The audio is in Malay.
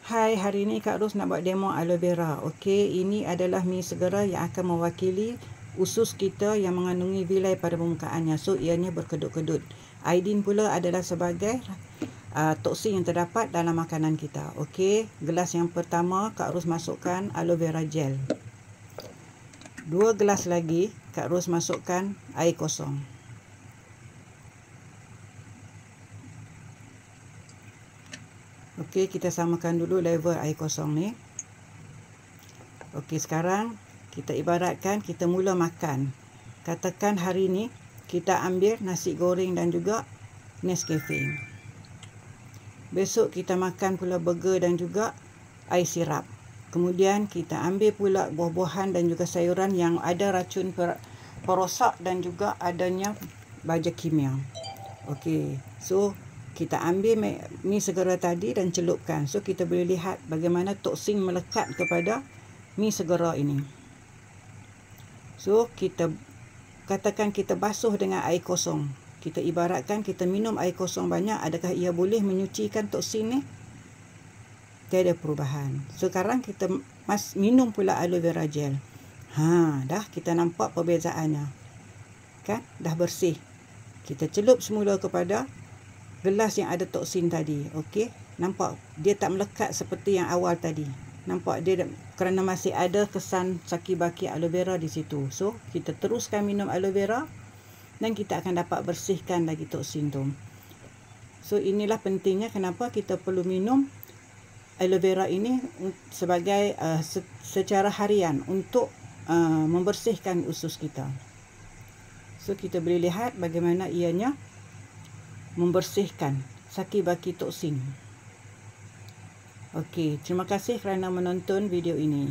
Hai, hari ini Kak Ros nak buat demo aloe vera. Okey, ini adalah mi segera yang akan mewakili usus kita yang mengandungi vilai pada permukaannya. So, ianya berkedut-kedut. Iodine pula adalah sebagai toksin yang terdapat dalam makanan kita. Okey, gelas yang pertama Kak Ros masukkan aloe vera gel. 2 gelas lagi Kak Ros masukkan air kosong. Okey, kita samakan dulu level air kosong ni. Okey, sekarang kita ibaratkan kita mula makan. Katakan hari ni kita ambil nasi goreng dan juga Nescafe. Besok kita makan pula burger dan juga air sirap. Kemudian kita ambil pula buah-buahan dan juga sayuran yang ada racun perosak dan juga adanya baja kimia. Okey, so kita ambil mi segera tadi dan celupkan. So, kita boleh lihat bagaimana toksin melekat kepada mi segera ini. So, kita katakan kita basuh dengan air kosong. Kita ibaratkan kita minum air kosong banyak. Adakah ia boleh menyucikan toksin ni? Tiada perubahan. Sekarang kita minum pula aloe vera gel. Dah kita nampak perbezaannya. Kan? Dah bersih. Kita celup semula kepada gelas yang ada toksin tadi. Okey, nampak dia tak melekat seperti yang awal tadi. Nampak dia kerana masih ada kesan saki-baki aloe vera di situ. So, kita teruskan minum aloe vera dan kita akan dapat bersihkan lagi toksin tu. So, inilah pentingnya kenapa kita perlu minum aloe vera ini sebagai secara harian untuk membersihkan usus kita. So, kita boleh lihat bagaimana ianya membersihkan saki-baki toksin. Okey, terima kasih kerana menonton video ini.